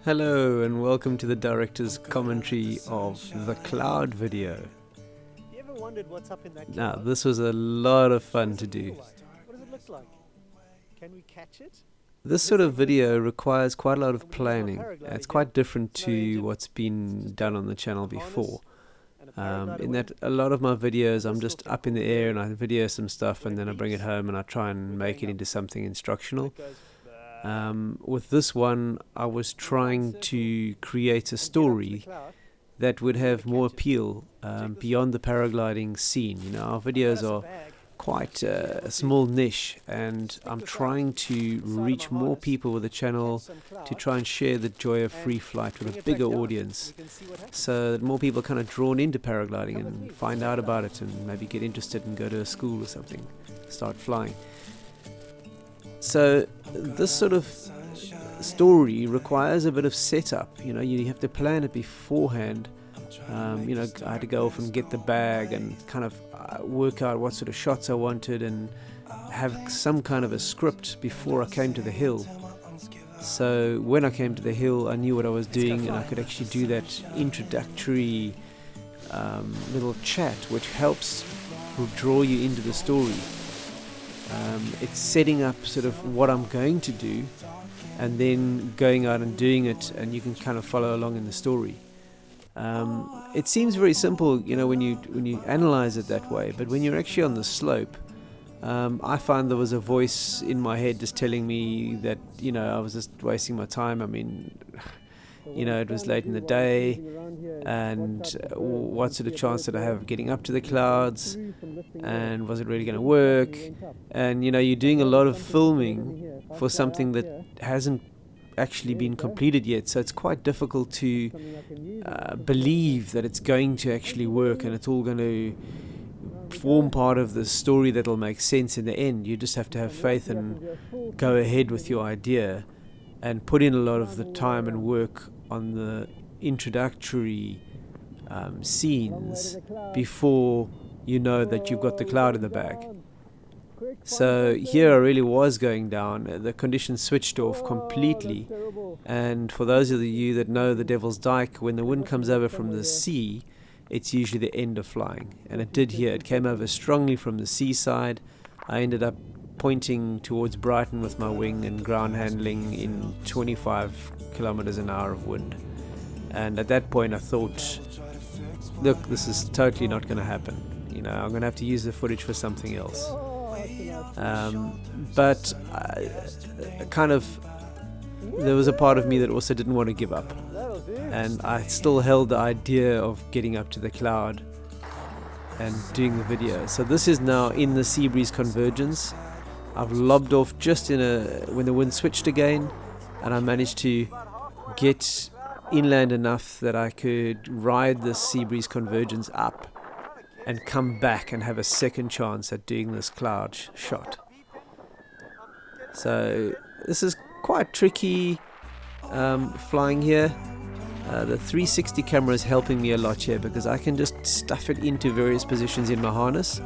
Hello and welcome to the director's commentary of the cloud video. You ever wondered what's up in that Now cloud? this was a lot of fun to do. What does it look like? Can we catch it? This sort of video requires quite a lot of And we have planning. a paraglider It's here. quite different No to engine, what's been done on the channel before. And a paraglider In wing. that a lot of my videos I'm This just little up in the thing air called and I video some stuff and then I bring it beeps. home and I try and We're make going it up. into something instructional. It goes, With this one I was trying to create a and get up to the story cloud. that would have catch more it. appeal beyond the paragliding scene. You know, our videos Got us a are bag. quite a small niche, and I'm this trying up to the side of reach my more harness, people with the channel Catch some cloud, to try and share the joy of and free flight bring with a it back bigger down. audience, We can see what happens. so that more people are kind of drawn into paragliding Come with me, and find check out it about out. it and maybe get interested and go to a school or something, start flying. So this sort of story requires a bit of setup. You know, you have to plan it beforehand. You know, I had to go off and get the bag and kind of work out what sort of shots I wanted and have some kind of a script before I came to the hill. So when I came to the hill, I knew what I was doing and I could actually do that introductory little chat, which helps draw you into the story. It's setting up sort of what I'm going to do and then going out and doing it, and you can kind of follow along in the story. It seems very simple, you know, when you analyze it that way, but when you're actually on the slope, I found there was a voice in my head just telling me that, you know, I was just wasting my time. I mean, you know, it was late in the day, and what sort of chance did I have of getting up to the clouds, and was it really going to work? And, you know, you're doing a lot of filming for something that hasn't actually been completed yet, so it's quite difficult to believe that it's going to actually work and it's all going to form part of the story that'll make sense in the end. You just have to have faith and go ahead with your idea and put in a lot of the time and work on the introductory scenes before you know that you've got the cloud in the bag. So here I really was going down. The conditions switched off completely, and for those of you that know the Devil's Dyke, when the wind comes over from the sea, it's usually the end of flying, and it did here. It came over strongly from the seaside. I ended up pointing towards Brighton with my wing and ground handling in 25 kilometers an hour of wind, and at that point I thought, look, this is totally not going to happen. You know, I'm going to have to use the footage for something else. But kind of there was a part of me that also didn't want to give up, and I still held the idea of getting up to the cloud and doing the video. So this is now in the sea breeze convergence. I've lobbed off just when the wind switched again, and I managed to get inland enough that I could ride the sea breeze convergence up and come back and have a second chance at doing this cloud shot. So this is quite tricky flying here. The 360 camera is helping me a lot here because I can just stuff it into various positions in my harness,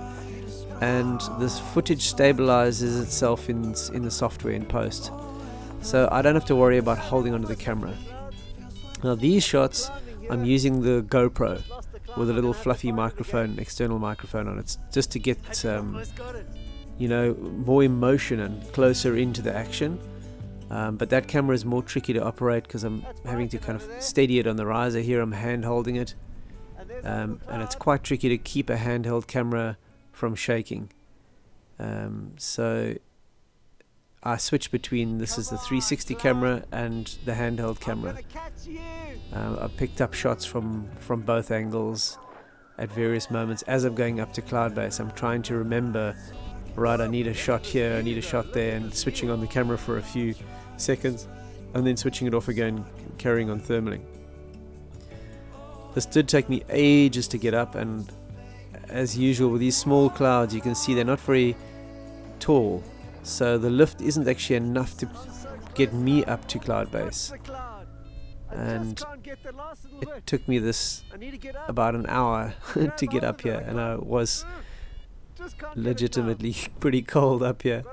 and this footage stabilizes itself in the software in post, so I don't have to worry about holding onto the camera. Now these shots I'm using the GoPro with a little fluffy microphone, external microphone on it, just to get you know, more emotion and closer into the action. But that camera is more tricky to operate because I'm having to kind of steady it on the riser. Here I'm hand holding it, and it's quite tricky to keep a handheld camera from shaking. So I switch between, this is the 360 camera and the handheld camera. I picked up shots from both angles at various moments as I'm going up to cloud base. I'm trying to remember, right, I need a shot here, I need a shot there, and switching on the camera for a few seconds and then switching it off again, carrying on thermaling. This did take me ages to get up, and as usual with these small clouds, you can see they're not very tall, so the lift isn't actually enough to get me up to cloud base. And it took me about an hour to get up here, and I was legitimately pretty cold up here.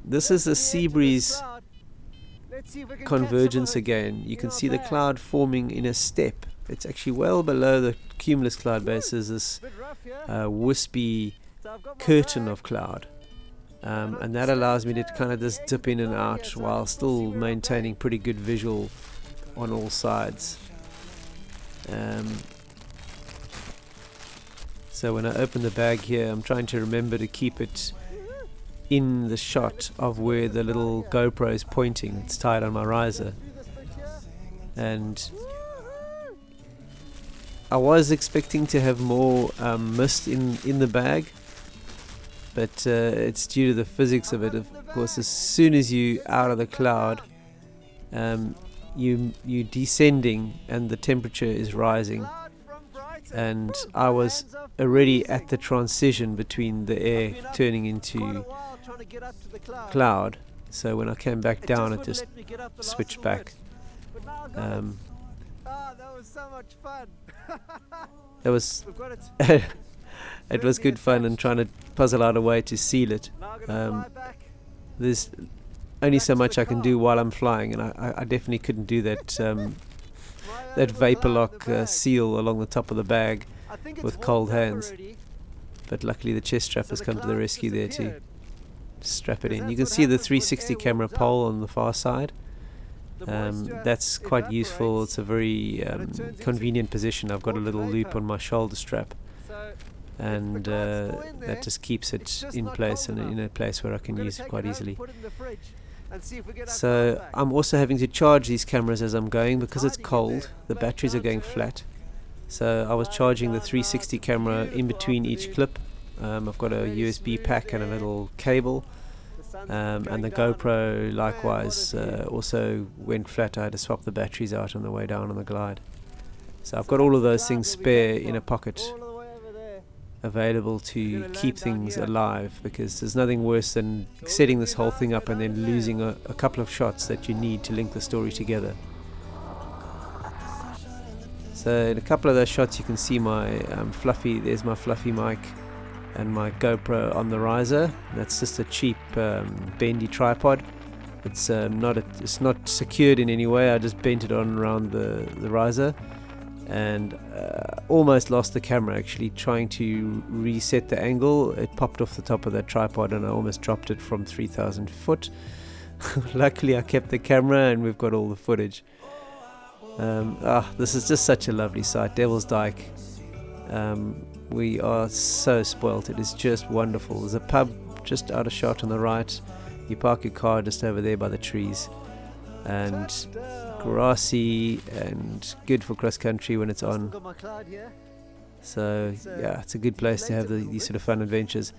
This is a sea breeze convergence again. You can see the cloud forming in a step. It's actually well below the cumulus cloud base. There's this wispy curtain of cloud, and that allows me to kind of just dip in and out while still maintaining pretty good visual on all sides. So when I open the bag here, I'm trying to remember to keep it in the shot of where the little GoPro is pointing. It's tied on my riser, and I was expecting to have more mist in the bag, but it's due to the physics of it. Of course, as soon as you out of the cloud, you descending and the temperature is rising, and I was already at the transition between the air turning into cloud. So when I came back down, it just switched back. That was so much fun. It was it was good fun, and trying to puzzle out a way to seal it. There's only so much I can do while I'm flying, and I definitely couldn't do that that vapor lock seal along the top of the bag with cold hands. But luckily the chest strap has come to the rescue there to strap it in. You can see the 360 camera pole on the far side. That's quite useful. It's a very convenient position. I've got a little loop on my shoulder strap, and that just keeps it in place and in a place where I can use it quite easily. So I'm also having to charge these cameras as I'm going because it's cold. The batteries are going flat, so I was charging the 360 camera in between each clip. I've got a USB pack and a little cable. And the GoPro likewise also went flat. I had to swap the batteries out on the way down on the glide. So I've got all of those things spare in a pocket, available to keep things alive, because there's nothing worse than setting this whole thing up and then losing a couple of shots that you need to link the story together. So in a couple of those shots you can see my there's my fluffy mic and my GoPro on the riser. That's just a cheap bendy tripod. It's not secured in any way. I just bent it on around the riser, and almost lost the camera actually trying to reset the angle. It popped off the top of that tripod and I almost dropped it from 3,000 foot. Luckily I kept the camera and we've got all the footage. This is just such a lovely sight. Devil's Dyke. We are so spoilt. It is just wonderful. There's a pub just out of shot on the right. You park your car just over there by the trees, and grassy and good for cross country when it's on. So yeah, it's a good place to have these sort of fun adventures.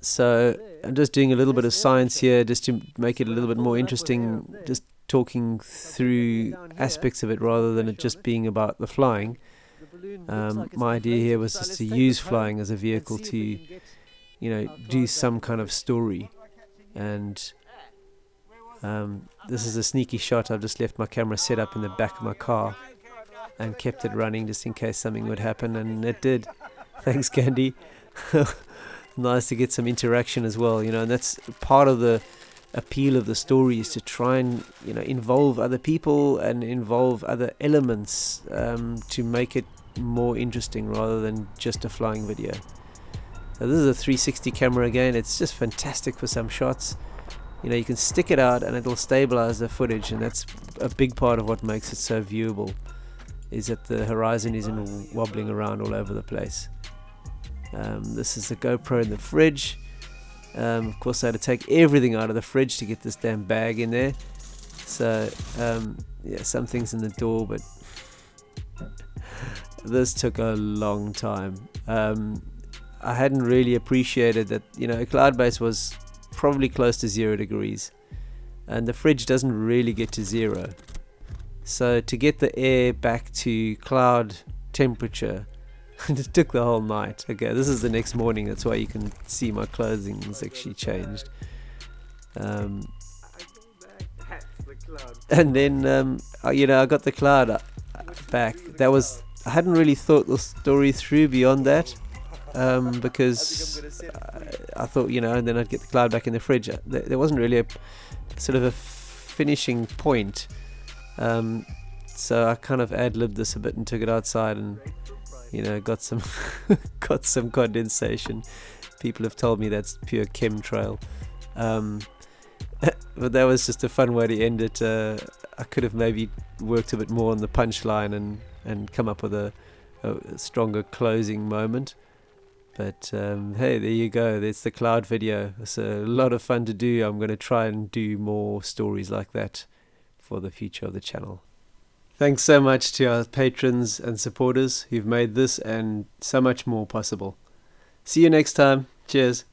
So I'm just doing a little bit of science here just to make it a little bit more interesting, just talking through aspects of it rather than it just being about the flying. My idea here was just to use flying as a vehicle to, do some kind of story. And this is a sneaky shot. I've just left my camera set up in the back of my car and kept it running just in case something would happen, and it did. Thanks, Candy. Nice to get some interaction as well, and that's part of the appeal of the story, is to try and involve other people and involve other elements to make it more interesting rather than just a flying video. So this is a 360 camera again. It's just fantastic for some shots. You can stick it out and it'll stabilize the footage, and that's a big part of what makes it so viewable, is that the horizon isn't wobbling around all over the place. This is the GoPro in the fridge. Of course I had to take everything out of the fridge to get this damn bag in there. So some things in the door, but this took a long time. I hadn't really appreciated that a cloud base was probably close to 0 degrees, and the fridge doesn't really get to 0. So to get the air back to cloud temperature, it took the whole night. Okay, this is the next morning, that's why you can see my clothing's actually changed. And then I got the cloud back. I hadn't really thought the story through beyond that. because I thought, and then I'd get the cloud back in the fridge. There wasn't really a sort of a finishing point. So I kind of ad-libbed this a bit and took it outside and, got some got some condensation. People have told me that's pure chemtrail. But that was just a fun way to end it. I could have maybe worked a bit more on the punchline and come up with a stronger closing moment. But hey, there you go. That's the cloud video. It's a lot of fun to do. I'm going to try and do more stories like that for the future of the channel. Thanks so much to our patrons and supporters who've made this and so much more possible. See you next time. Cheers.